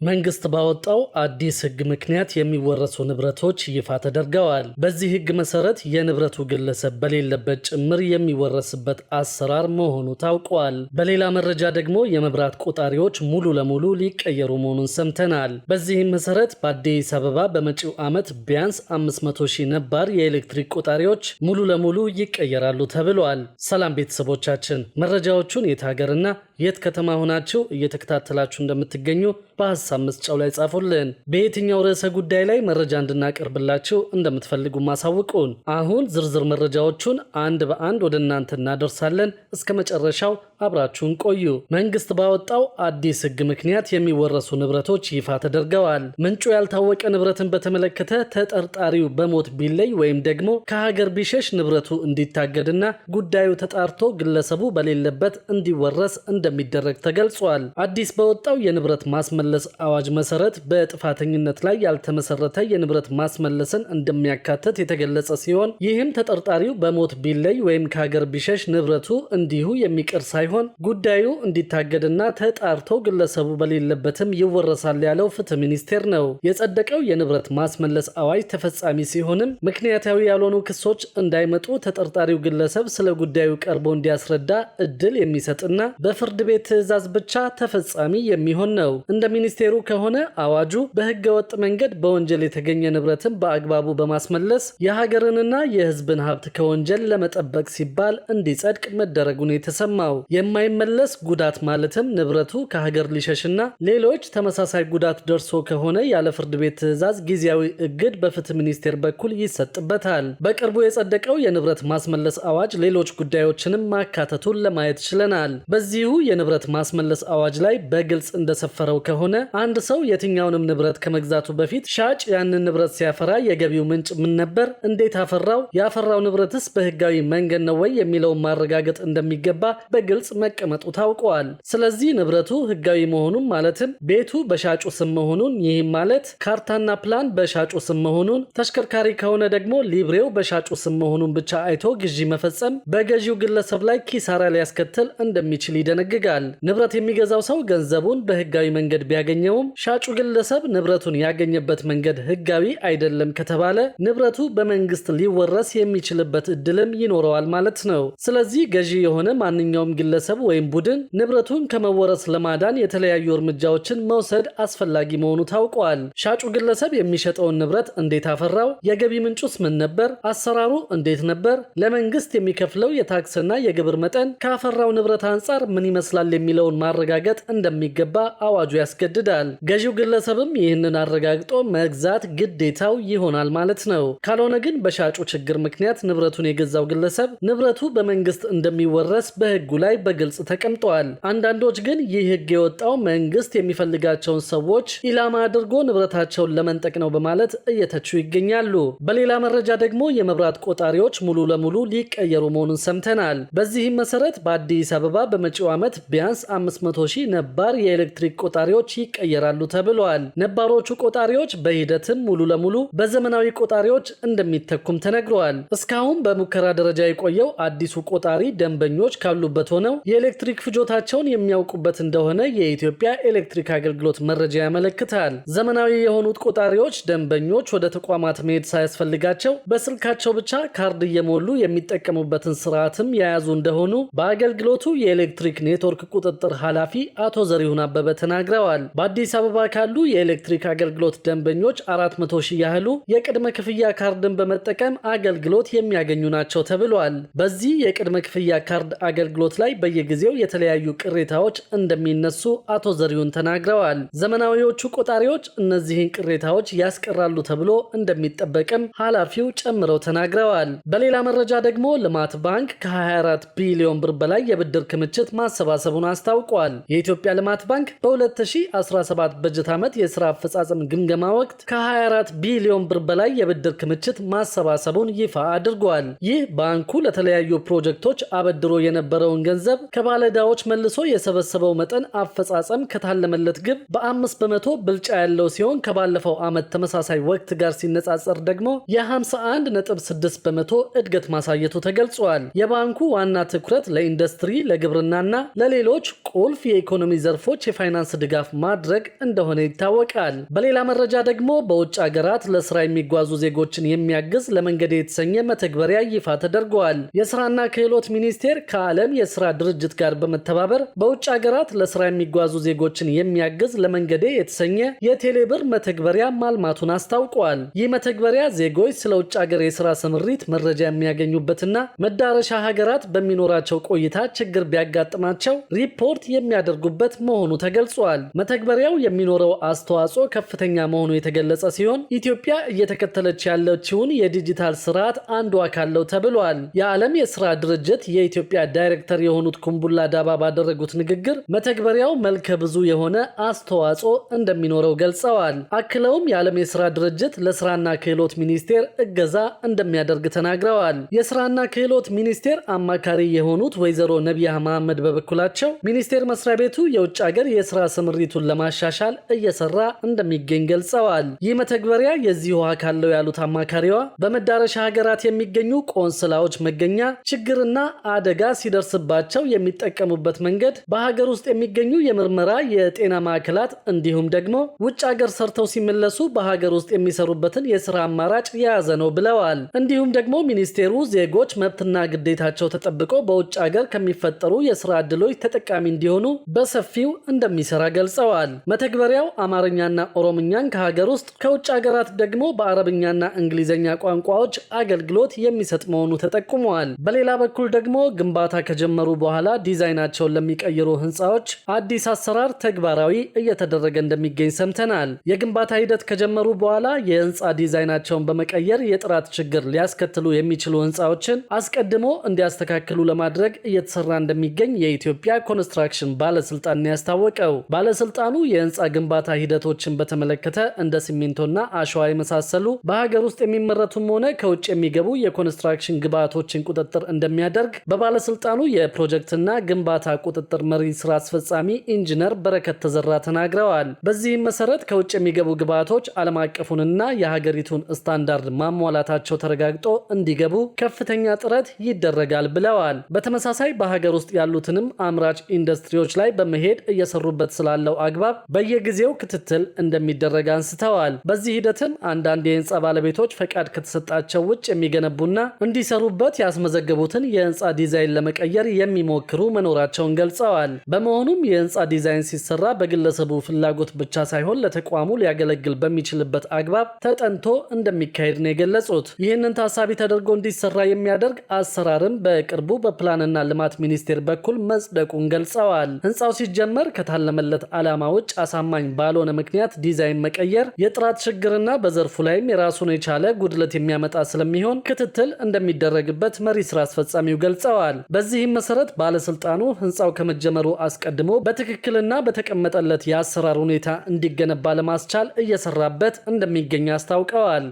መንግስት ባወጣው አዲስ ህግ ምክንያት የሚወረሱ ንብረቶች ይፋ ተደርገዋል። በዚህ ህግ መሰረት የንብረቱ ግለሰብ በሌለበት ጭምር የሚወረስበት አሰራር መሆኑ ታውቋል። በሌላ መረጃ ደግሞ የመብራት ቆጣሪዎች ሙሉ ለሙሉ ሊቀየሩ መሆኑን ሰምተናል። በዚህም መሰረት በአዲስ አበባ በመጪው ዓመት ቢያንስ 500,000 ነባር የኤሌክትሪክ ቆጣሪዎች ሙሉ ለሙሉ ይቀየራሉ ተብሏል። ሰላም ቤተሰቦቻችን፣ መረጃዎቹን የት ሀገርና የት ከተማ ሆናችሁ እየተከታተላችሁ እንደምትገኙ በሐሳብ መስጫው ላይ ጻፉልን። በየትኛው ርዕሰ ጉዳይ ላይ መረጃ እንድናቀርብላችሁ እንደምትፈልጉ ማሳውቁን። አሁን ዝርዝር መረጃዎቹን አንድ በአንድ ወደ እናንተ እናደርሳለን። እስከ መጨረሻው አብራችሁን ቆዩ። መንግስት ባወጣው አዲስ ህግ ምክንያት የሚወረሱ ንብረቶች ይፋ ተደርገዋል። ምንጩ ያልታወቀ ንብረትን በተመለከተ ተጠርጣሪው በሞት ቢለይ ወይም ደግሞ ከሀገር ቢሸሽ ንብረቱ እንዲታገድና ጉዳዩ ተጣርቶ ግለሰቡ በሌለበት እንዲወረስ እንደሚደረግ ተገልጿል። አዲስ በወጣው የንብረት ማስመለስ አዋጅ መሰረት በጥፋተኝነት ላይ ያልተመሰረተ የንብረት ማስመለስን እንደሚያካትት የተገለጸ ሲሆን ይህም ተጠርጣሪው በሞት ቢለይ ወይም ከሀገር ቢሸሽ ንብረቱ እንዲሁ የሚቀር ሳይሆን ጉዳዩ እንዲታገድና ተጣርቶ ግለሰቡ በሌለበትም ይወረሳል ያለው ፍትህ ሚኒስቴር ነው። የጸደቀው የንብረት ማስመለስ አዋጅ ተፈጻሚ ሲሆንም ምክንያታዊ ያልሆኑ ክሶች እንዳይመጡ ተጠርጣሪው ግለሰብ ስለ ጉዳዩ ቀርቦ እንዲያስረዳ እድል የሚሰጥና በፍርድ ቤት ትዕዛዝ ብቻ ተፈጻሚ የሚሆን ነው። እንደ ሚኒስቴሩ ከሆነ አዋጁ በህገ ወጥ መንገድ በወንጀል የተገኘ ንብረትን በአግባቡ በማስመለስ የሀገርንና የህዝብን ሀብት ከወንጀል ለመጠበቅ ሲባል እንዲጸድቅ መደረጉን የተሰማው። የማይመለስ ጉዳት ማለትም ንብረቱ ከሀገር ሊሸሽና ሌሎች ተመሳሳይ ጉዳት ደርሶ ከሆነ ያለ ፍርድ ቤት ትዕዛዝ ጊዜያዊ እግድ በፍትህ ሚኒስቴር በኩል ይሰጥበታል። በቅርቡ የጸደቀው የንብረት ማስመለስ አዋጅ ሌሎች ጉዳዮችንም ማካተቱን ለማየት ችለናል። በዚሁ የንብረት ማስመለስ አዋጅ ላይ በግልጽ እንደሰፈረው ከሆነ አንድ ሰው የትኛውንም ንብረት ከመግዛቱ በፊት ሻጭ ያንን ንብረት ሲያፈራ የገቢው ምንጭ ምን ነበር፣ እንዴት አፈራው፣ ያፈራው ንብረትስ በህጋዊ መንገድ ነው ወይ የሚለውን ማረጋገጥ እንደሚገባ በግልጽ መቀመጡ ታውቋል። ስለዚህ ንብረቱ ህጋዊ መሆኑን ማለትም ቤቱ በሻጩ ስም መሆኑን፣ ይህም ማለት ካርታና ፕላን በሻጩ ስም መሆኑን፣ ተሽከርካሪ ከሆነ ደግሞ ሊብሬው በሻጩ ስም መሆኑን ብቻ አይቶ ግዢ መፈጸም በገዢው ግለሰብ ላይ ኪሳራ ሊያስከትል እንደሚችል ይደነግጋል። ንብረት የሚገዛው ሰው ገንዘቡን በህጋዊ መንገድ ቢያገኘውም ሻጩ ግለሰብ ንብረቱን ያገኘበት መንገድ ህጋዊ አይደለም ከተባለ ንብረቱ በመንግስት ሊወረስ የሚችልበት እድልም ይኖረዋል ማለት ነው። ስለዚህ ገዢ የሆነ ማንኛውም ግለሰብ ወይም ቡድን ንብረቱን ከመወረስ ለማዳን የተለያዩ እርምጃዎችን መውሰድ አስፈላጊ መሆኑ ታውቋል። ሻጩ ግለሰብ የሚሸጠውን ንብረት እንዴት አፈራው፣ የገቢ ምንጩስ ምን ነበር፣ አሰራሩ እንዴት ነበር፣ ለመንግስት የሚከፍለው የታክስና የግብር መጠን ካፈራው ንብረት አንጻር ምን ይመስላል የሚለውን ማረጋገጥ እንደሚገባ አዋጁ ያስገድዳል። ገዢው ግለሰብም ይህንን አረጋግጦ መግዛት ግዴታው ይሆናል ማለት ነው። ካልሆነ ግን በሻጩ ችግር ምክንያት ንብረቱን የገዛው ግለሰብ ንብረቱ በመንግስት እንደሚወረስ በህጉ ላይ በግልጽ ተቀምጧል። አንዳንዶች ግን ይህ ህግ የወጣው መንግስት የሚፈልጋቸውን ሰዎች ኢላማ አድርጎ ንብረታቸውን ለመንጠቅ ነው በማለት እየተቹ ይገኛሉ። በሌላ መረጃ ደግሞ የመብራት ቆጣሪዎች ሙሉ ለሙሉ ሊቀየሩ መሆኑን ሰምተናል። በዚህም መሰረት በአዲስ አበባ በመጪው ዓመት ቢያንስ 500,000 ነባር የኤሌክትሪክ ቆጣሪዎች ይቀየራሉ ተብሏል። ነባሮቹ ቆጣሪዎች በሂደትም ሙሉ ለሙሉ በዘመናዊ ቆጣሪዎች እንደሚተኩም ተነግሯል። እስካሁን በሙከራ ደረጃ የቆየው አዲሱ ቆጣሪ ደንበኞች ካሉበት ሆነው የኤሌክትሪክ ፍጆታቸውን የሚያውቁበት እንደሆነ የኢትዮጵያ ኤሌክትሪክ አገልግሎት መረጃ ያመለክታል። ዘመናዊ የሆኑት ቆጣሪዎች ደንበኞች ወደ ተቋማት መሄድ ሳያስፈልጋቸው በስልካቸው ብቻ ካርድ እየሞሉ የሚጠቀሙበትን ስርዓትም የያዙ እንደሆኑ በአገልግሎቱ የኤሌክትሪክ ኔትወርክ ቁጥጥር ኃላፊ አቶ ዘሪሁን አበበ ተናግረዋል። በአዲስ አበባ ካሉ የኤሌክትሪክ አገልግሎት ደንበኞች 400,000 ያህሉ የቅድመ ክፍያ ካርድን በመጠቀም አገልግሎት የሚያገኙ ናቸው ተብሏል። በዚህ የቅድመ ክፍያ ካርድ አገልግሎት ላይ በየጊዜው የተለያዩ ቅሬታዎች እንደሚነሱ አቶ ዘሪሁን ተናግረዋል። ዘመናዊዎቹ ቆጣሪዎች እነዚህን ቅሬታዎች ያስቀራሉ ተብሎ እንደሚጠበቅም ኃላፊው ጨምረው ተናግረዋል። በሌላ መረጃ ደግሞ ልማት ባንክ ከ24 ቢሊዮን ብር በላይ የብድር ክምችት ማሰባሰቡን አስታውቋል። የኢትዮጵያ ልማት ባንክ በ2017 በጀት ዓመት የሥራ አፈጻጸም ግምገማ ወቅት ከ24 ቢሊዮን ብር በላይ የብድር ክምችት ማሰባሰቡን ይፋ አድርጓል። ይህ ባንኩ ለተለያዩ ፕሮጀክቶች አበድሮ የነበረውን ገንዘብ ከባለዕዳዎች መልሶ የሰበሰበው መጠን አፈጻጸም ከታለመለት ግብ በ5 በመቶ ብልጫ ያለው ሲሆን ከባለፈው ዓመት ተመሳሳይ ወቅት ጋር ሲነጻጸር ደግሞ የ51.6 በመቶ እድገት ማሳየቱ ተገልጿል። የባንኩ ዋና ትኩረት ለኢንዱስትሪ፣ ለግብርናና ለሌሎች ቁልፍ የኢኮኖሚ ዘርፎች የፋይናንስ ድጋፍ ማድረግ ለማድረግ እንደሆነ ይታወቃል። በሌላ መረጃ ደግሞ በውጭ ሀገራት ለስራ የሚጓዙ ዜጎችን የሚያግዝ ለመንገዴ የተሰኘ መተግበሪያ ይፋ ተደርጓል። የስራና ክህሎት ሚኒስቴር ከዓለም የስራ ድርጅት ጋር በመተባበር በውጭ ሀገራት ለስራ የሚጓዙ ዜጎችን የሚያግዝ ለመንገዴ የተሰኘ የቴሌብር መተግበሪያ ማልማቱን አስታውቋል። ይህ መተግበሪያ ዜጎች ስለ ውጭ ሀገር የስራ ስምሪት መረጃ የሚያገኙበትና መዳረሻ ሀገራት በሚኖራቸው ቆይታ ችግር ቢያጋጥማቸው ሪፖርት የሚያደርጉበት መሆኑ ተገልጿል። መተግበሪያው የሚኖረው አስተዋጽኦ ከፍተኛ መሆኑ የተገለጸ ሲሆን ኢትዮጵያ እየተከተለች ያለችውን የዲጂታል ስርዓት አንዱ አካል ነው ተብሏል። የዓለም የስራ ድርጅት የኢትዮጵያ ዳይሬክተር የሆኑት ኩምቡላ ዳባ ባደረጉት ንግግር መተግበሪያው መልከ ብዙ የሆነ አስተዋጽኦ እንደሚኖረው ገልጸዋል። አክለውም የዓለም የስራ ድርጅት ለስራና ክህሎት ሚኒስቴር እገዛ እንደሚያደርግ ተናግረዋል። የስራና ክህሎት ሚኒስቴር አማካሪ የሆኑት ወይዘሮ ነቢያ መሐመድ በበኩላቸው ሚኒስቴር መስሪያ ቤቱ የውጭ ሀገር የስራ ስምሪቱን ለማሻሻል እየሰራ እንደሚገኝ ገልጸዋል። ይህ መተግበሪያ የዚሁ አካል ነው ያሉት አማካሪዋ በመዳረሻ ሀገራት የሚገኙ ቆንስላዎች መገኛ ችግርና አደጋ ሲደርስባቸው የሚጠቀሙበት መንገድ በሀገር ውስጥ የሚገኙ የምርመራ የጤና ማዕከላት እንዲሁም ደግሞ ውጭ ሀገር ሰርተው ሲመለሱ በሀገር ውስጥ የሚሰሩበትን የስራ አማራጭ የያዘ ነው ብለዋል። እንዲሁም ደግሞ ሚኒስቴሩ ዜጎች መብትና ግዴታቸው ተጠብቆ በውጭ ሀገር ከሚፈጠሩ የስራ ዕድሎች ተጠቃሚ እንዲሆኑ በሰፊው እንደሚሰራ ገልጸዋል። መተግበሪያው አማርኛና ኦሮምኛን ከሀገር ውስጥ ከውጭ ሀገራት ደግሞ በአረብኛና እንግሊዝኛ ቋንቋዎች አገልግሎት የሚሰጥ መሆኑ ተጠቁመዋል። በሌላ በኩል ደግሞ ግንባታ ከጀመሩ በኋላ ዲዛይናቸውን ለሚቀይሩ ህንፃዎች አዲስ አሰራር ተግባራዊ እየተደረገ እንደሚገኝ ሰምተናል። የግንባታ ሂደት ከጀመሩ በኋላ የህንፃ ዲዛይናቸውን በመቀየር የጥራት ችግር ሊያስከትሉ የሚችሉ ህንፃዎችን አስቀድሞ እንዲያስተካክሉ ለማድረግ እየተሰራ እንደሚገኝ የኢትዮጵያ ኮንስትራክሽን ባለስልጣን ያስታወቀው። ባለስልጣኑ የህንፃ ግንባታ ሂደቶችን በተመለከተ እንደ ሲሚንቶና አሸዋ የመሳሰሉ በሀገር ውስጥ የሚመረቱም ሆነ ከውጭ የሚገቡ የኮንስትራክሽን ግብዓቶችን ቁጥጥር እንደሚያደርግ በባለስልጣኑ የፕሮጀክትና ግንባታ ቁጥጥር መሪ ስራ አስፈጻሚ ኢንጂነር በረከት ተዘራ ተናግረዋል። በዚህም መሰረት ከውጭ የሚገቡ ግብዓቶች ዓለም አቀፉንና የሀገሪቱን ስታንዳርድ ማሟላታቸው ተረጋግጦ እንዲገቡ ከፍተኛ ጥረት ይደረጋል ብለዋል። በተመሳሳይ በሀገር ውስጥ ያሉትንም አምራች ኢንዱስትሪዎች ላይ በመሄድ እየሰሩበት ስላለው አግባብ በየጊዜው ክትትል እንደሚደረግ አንስተዋል። በዚህ ሂደትም አንዳንድ የህንፃ ባለቤቶች ፈቃድ ከተሰጣቸው ውጭ የሚገነቡና እንዲሰሩበት ያስመዘገቡትን የህንፃ ዲዛይን ለመቀየር የሚሞክሩ መኖራቸውን ገልጸዋል። በመሆኑም የህንፃ ዲዛይን ሲሰራ በግለሰቡ ፍላጎት ብቻ ሳይሆን ለተቋሙ ሊያገለግል በሚችልበት አግባብ ተጠንቶ እንደሚካሄድ ነው የገለጹት። ይህንን ታሳቢ ተደርጎ እንዲሰራ የሚያደርግ አሰራርም በቅርቡ በፕላንና ልማት ሚኒስቴር በኩል መጽደቁን ገልጸዋል። ህንፃው ሲጀመር ከታለመለት ዓላማ ውጭ አሳማኝ ባልሆነ ምክንያት ዲዛይን መቀየር የጥራት ችግርና በዘርፉ ላይም የራሱን የቻለ ጉድለት የሚያመጣ ስለሚሆን ክትትል እንደሚደረግበት መሪ ስራ አስፈጻሚው ገልጸዋል። በዚህም መሰረት ባለስልጣኑ ህንፃው ከመጀመሩ አስቀድሞ በትክክልና በተቀመጠለት የአሰራር ሁኔታ እንዲገነባ ለማስቻል እየሰራበት እንደሚገኝ አስታውቀዋል።